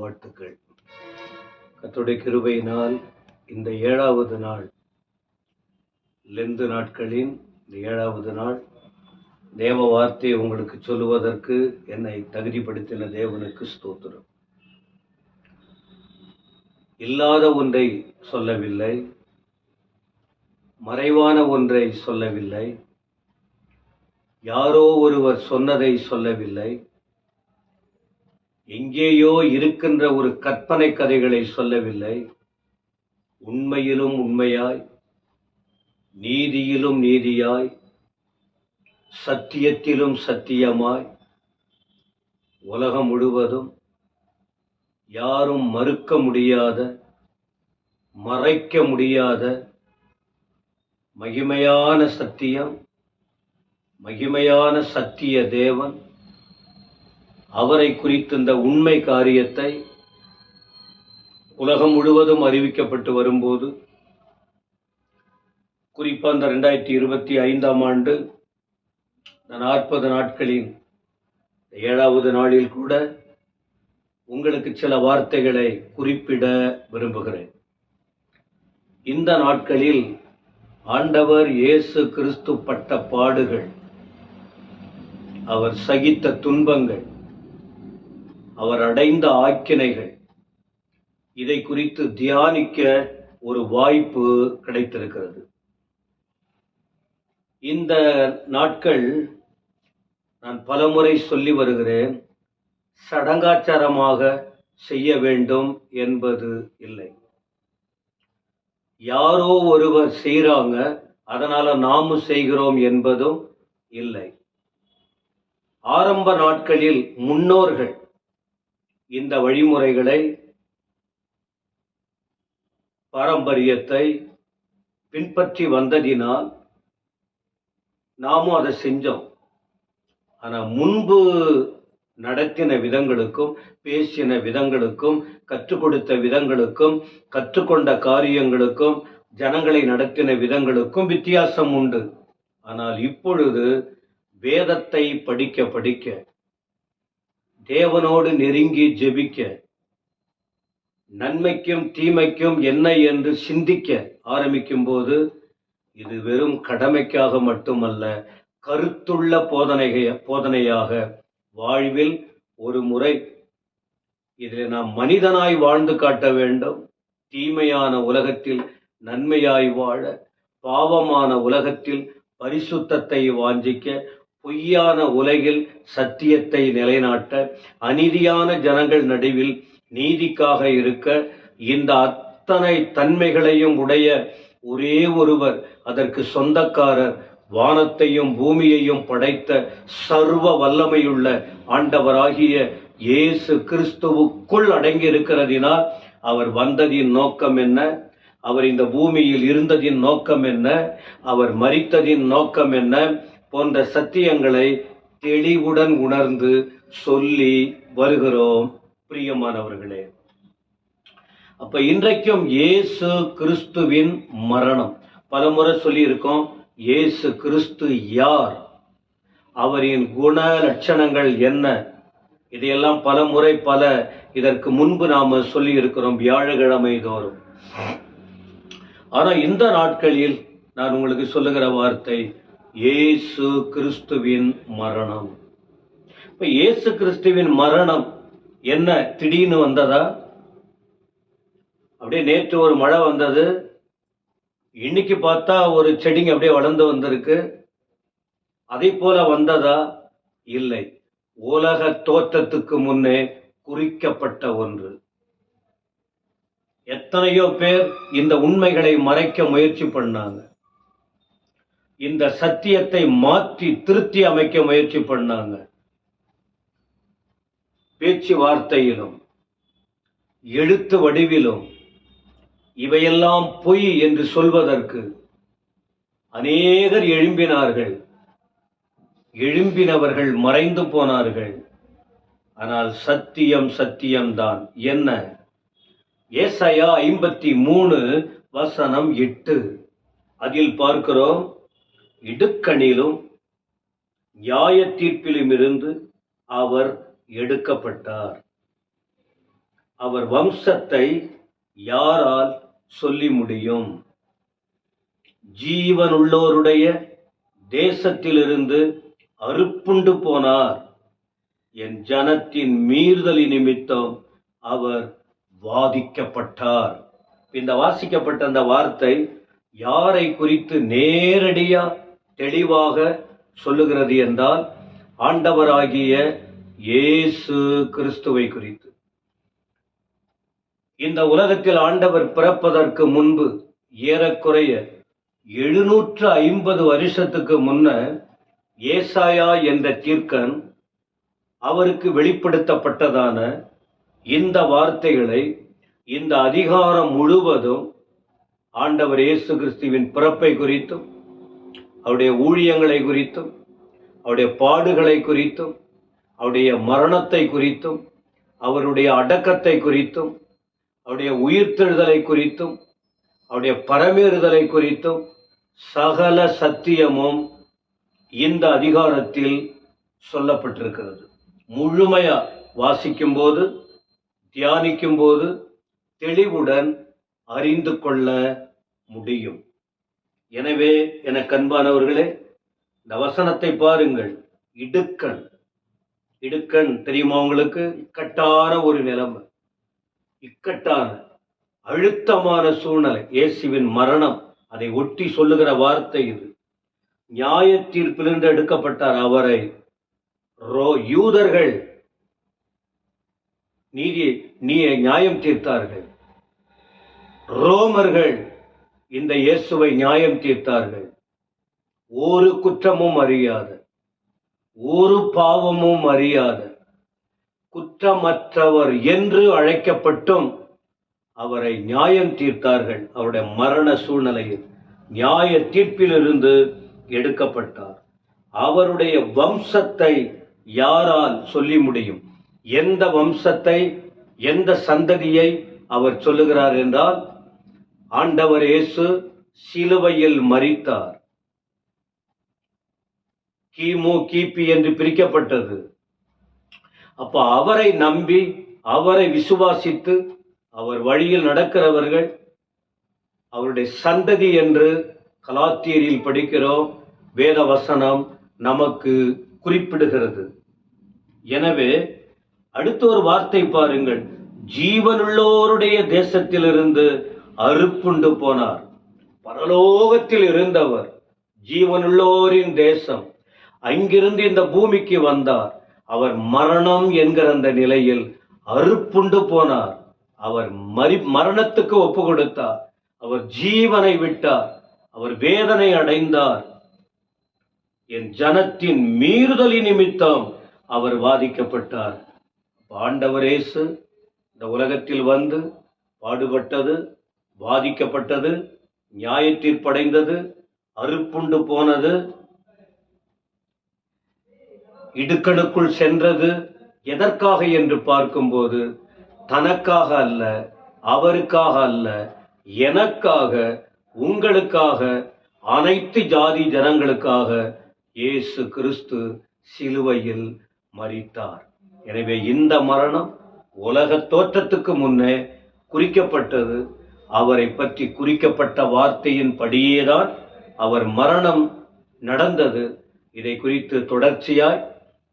வாழ்த்துக்கள். கர்த்தருடைய கிருபையினால் இந்த 7வது நாள், லெந்து நாட்களின் இந்த 7வது நாள் தேவ வார்த்தையை உங்களுக்கு சொல்லுவதற்கு என்னை தகுதிப்படுத்தின தேவனுக்கு ஸ்தோத்திரம். இல்லாத ஒன்றை சொல்லவில்லை, மறைவான ஒன்றை சொல்லவில்லை, யாரோ ஒருவர் சொன்னதை சொல்லவில்லை, எங்கேயோ இருக்கின்ற ஒரு கற்பனை கதைகளை சொல்லவில்லை. உண்மையிலும் உண்மையாய், நீதியிலும் நீதியாய், சத்தியத்திலும் சத்தியமாய், உலகம் முழுவதும் யாரும் மறுக்க முடியாத, மறைக்க முடியாத மகிமையான சத்தியம், மகிமையான சத்திய தேவன், அவரை குறித்து இந்த உண்மை காரியத்தை உலகம் முழுவதும் அறிவிக்கப்பட்டு வரும்போது, குறிப்பாக இந்த 2025ஆம் ஆண்டு 40 நாட்களின் 7வது நாளில் கூட உங்களுக்கு சில வார்த்தைகளை குறிப்பிட விரும்புகிறேன். இந்த நாட்களில் ஆண்டவர் இயேசு கிறிஸ்து பட்ட பாடுகள், அவர் சகித்த துன்பங்கள், அவர் அடைந்த ஆக்கினைகள், இதை குறித்து தியானிக்க ஒரு வாய்ப்பு கிடைத்திருக்கிறது. இந்த நாட்கள் நான் பலமுறை சொல்லி வருகிறேன், சடங்காச்சாரமாக செய்ய வேண்டும் என்பது இல்லை. யாரோ ஒருவர் செய்கிறாங்க, அதனால நாமும் செய்கிறோம் என்பதும் இல்லை. ஆரம்ப நாட்களில் முன்னோர்கள் இந்த வழிமுறைகளை, பாரம்பரியத்தை பின்பற்றி வந்ததினால் நாமும் அதை செஞ்சோம். ஆனால் முன்பு நடத்தின விதங்களுக்கும், பேசின விதங்களுக்கும், கற்றுக் கொடுத்த விதங்களுக்கும், கற்றுக்கொண்ட காரியங்களுக்கும், ஜனங்களை நடத்தின விதங்களுக்கும் வித்தியாசம் உண்டு. ஆனால் இப்பொழுது வேதத்தை படிக்க படிக்க, தேவனோடு நெருங்கி ஜெபிக்க, நன்மைக்கும் தீமைக்கும் என்ன என்று சிந்திக்க ஆரம்பிக்கும் போது, இது வெறும் கடமைக்காக மட்டுமல்ல, கருத்துள்ள போதனையாக, வாழ்வில் ஒரு முறை இதில் நாம் மனிதனாய் வாழ்ந்து காட்ட வேண்டும். தீமையான உலகத்தில் நன்மையாய் வாழ, பாவமான உலகத்தில் பரிசுத்தத்தை வாஞ்சிக்க, பொய்யான உலகில் சத்தியத்தை நிலைநாட்ட, அநீதியான ஜனங்கள் நடுவில் நீதிக்காக இருக்க, இந்த அத்தனை தன்மைகளையும் உடைய ஒரே ஒருவர், அதற்கு சொந்தக்காரர், வானத்தையும் பூமியையும் படைத்த சர்வ வல்லமையுள்ள ஆண்டவராகிய இயேசு கிறிஸ்துவுக்குள் அடங்கி இருக்கிறதினால், அவர் வந்ததின் நோக்கம் என்ன, அவர் இந்த பூமியில் இருந்ததின் நோக்கம் என்ன, அவர் மரித்ததின் நோக்கம் என்ன போன்ற சத்தியங்களை தெளிவுடன் உணர்ந்து சொல்லி வருகிறோம். பிரியமானவர்களே, அப்ப இன்றைக்கும் இயேசு கிறிஸ்துவின் மரணம், பலமுறை சொல்லி இருக்கோம். இயேசு கிறிஸ்து யார், அவரின் குண லட்சணங்கள் என்ன, இதையெல்லாம் பலமுறை இதற்கு முன்பு நாம சொல்லி இருக்கிறோம், வியாழக்கிழமை தோறும். ஆனா இந்த நாட்களில் நான் உங்களுக்கு சொல்லுகிற வார்த்தை இயேசு கிறிஸ்துவின் மரணம். இப்ப இயேசு கிறிஸ்துவின் மரணம் என்ன திடீர்னு வந்ததா? அப்படியே நேற்று ஒரு மழை வந்தது, இன்னைக்கு பார்த்தா ஒரு செடிங்க அப்படியே வளர்ந்து வந்திருக்கு, அதை போல வந்ததா? இல்லை. உலக தோற்றத்துக்கு முன்னே குறிக்கப்பட்ட ஒன்று. எத்தனையோ பேர் இந்த உண்மைகளை மறைக்க முயற்சி பண்ணாங்க, இந்த சத்தியத்தை மாற்றி திருத்தி அமைக்க முயற்சி பண்ணாங்க. பேச்சுவார்த்தையிலும் எழுத்து வடிவிலும் இவையெல்லாம் பொய் என்று சொல்வதற்கு அநேகர் எழும்பினார்கள். எழும்பினவர்கள் மறைந்து போனார்கள். ஆனால் சத்தியம் சத்தியம்தான். என்ன? ஏசாயா 53:8 அதில் பார்க்கிறோம், இடுக்கணிலும் நியாய தீர்ப்பிலும் இருந்து அவர் எடுக்கப்பட்டார். அவர் வம்சத்தை யாரால் சொல்லி முடியும்? ஜீவனுள்ளோருடைய தேசத்திலிருந்து அறுப்புண்டு போனார். என் ஜனத்தின் மீறுதலின் நிமித்தம் அவர் வாதிக்கப்பட்டார். இந்த வாசிக்கப்பட்ட அந்த வார்த்தை யாரை குறித்து நேரடியா தெளிவாக சொல்லுகிறது என்றால், ஆண்டவராகிய இயேசு கிறிஸ்துவை குறித்து. இந்த உலகத்தில் ஆண்டவர் பிறப்பதற்கு முன்பு ஏறக்குறைய 750 வருஷத்துக்கு முன்ன ஏசாயா என்ற தீர்க்கன் அவருக்கு வெளிப்படுத்தப்பட்டதான இந்த வார்த்தைகளை, இந்த அதிகாரம் முழுவதும் ஆண்டவர் இயேசு கிறிஸ்துவின் பிறப்பை குறித்தும், அவருடைய ஊழியங்களை குறித்தும், அவருடைய பாடுகளை குறித்தும், அவருடைய மரணத்தை குறித்தும், அவருடைய அடக்கத்தை குறித்தும், அவருடைய உயிர்த்தெழுதலை குறித்தும், அவருடைய பரமேறுதலை குறித்தும் சகல சத்தியமும் இந்த அதிகாரத்தில் சொல்லப்பட்டிருக்கிறது. முழுமையா வாசிக்கும் போது, தியானிக்கும் போது தெளிவுடன் அறிந்து கொள்ள முடியும். எனவே எனக்கு அன்பானவர்களே, இந்த வசனத்தை பாருங்கள். இடுக்கண், இடுக்கண் தெரியுமா உங்களுக்கு? இக்கட்டான ஒரு நிலைமை, இக்கட்டான அழுத்தமான சூழ்நிலை. இயேசுவின் மரணம் அதை ஒட்டி சொல்லுகிற வார்த்தை இது. நியாய தீர்ப்பிலிருந்து எடுக்கப்பட்டார். அவரை யூதர்கள் நியாயம் தீர்த்தார்கள். ரோமர்கள் இந்த இயேசுவை நியாயம் தீர்த்தார்கள். ஒரு குற்றமும் அறியாத, ஒரு பாவமும் அறியாத, குற்றமற்றவர் என்று அழைக்கப்பட்டும் அவரை நியாயம் தீர்த்தார்கள். அவருடைய மரண சூழ்நிலையில் நியாய தீர்ப்பிலிருந்து எடுக்கப்பட்டார். அவருடைய வம்சத்தை யாரால் சொல்லி முடியும்? எந்த வம்சத்தை, எந்த சந்ததியை அவர் சொல்லுகிறார் என்றால், ஆண்டவர் இயேசு சிலுவையில் மரித்தார். கிமு கிபி என்று பிரிக்கப்பட்டது. அப்ப அவரை நம்பி, அவரை விசுவாசித்து, அவர் வழியில் நடக்கிறவர்கள் அவருடைய சந்ததி என்று கலாத்தியரில் படிக்கிறோம். வேத வசனம் நமக்கு குறிப்பிடுகிறது. எனவே அடுத்த ஒரு வார்த்தை பாருங்கள். ஜீவனுள்ளோருடைய தேசத்திலிருந்து அறுப்புண்டு போனார். பரலோகத்தில் இருந்தவர், ஜீவனுள்ளோரின் தேசம், அங்கிருந்து இந்த பூமிக்கு வந்தார். அவர் மரணம் என்கிற அந்த நிலையில் அறுப்புண்டு போனார். அவர் மரணத்துக்கு ஒப்பு கொடுத்தார். அவர் ஜீவனை விட்டார். அவர் வேதனை அடைந்தார். என் ஜனத்தின் மீறுதலின் நிமித்தம் அவர் வாதிக்கப்பட்டார். ஆண்டவர் இயேசு இந்த உலகத்தில் வந்து பாடுபட்டது, வாதிக்கப்பட்டது, நியாய தீர்ப்படைந்தது, அறுப்புண்டு போனது, இடுக்கணுக்குள் சென்றது எதற்காக என்று பார்க்கும்போது, தனக்காக அல்ல, அவருக்காக அல்ல, எனக்காக, உங்களுக்காக, அனைத்து ஜாதி ஜனங்களுக்காக இயேசு கிறிஸ்து சிலுவையில் மரித்தார். எனவே இந்த மரணம் உலக தோற்றத்துக்கு முன்னே குறிக்கப்பட்டது. அவரை பற்றி குறிக்கப்பட்ட வார்த்தையின் படியேதான் அவர் மரணம் நடந்தது. இதை குறித்து தொடர்ச்சியாய்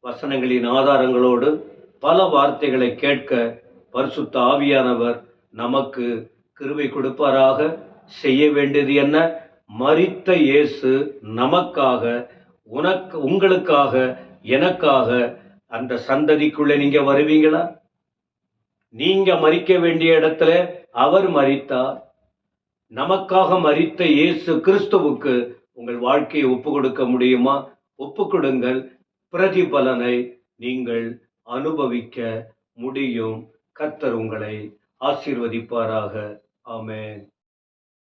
வசனங்களின் ஆதாரங்களோடு பல வார்த்தைகளை கேட்க பரிசுத்த ஆவியானவர் நமக்கு கிருபை கொடுப்பாராக. செய்ய வேண்டியது என்ன? மரித்த இயேசு நமக்காக, உங்களுக்காக, எனக்காக அந்த சந்ததிக்குள்ள நீங்க வருவீங்களா? நீங்க மரிக்க வேண்டிய இடத்துல அவர் மரித்தார். நமக்காக மரித்த இயேசு கிறிஸ்துவுக்கு உங்கள் வாழ்க்கையை ஒப்பு கொடுக்க முடியுமா? ஒப்பு கொடுங்கள். பிரதிபலனை நீங்கள் அனுபவிக்க முடியும். கர்த்தர் உங்களை ஆசீர்வதிப்பாராக. ஆமென்.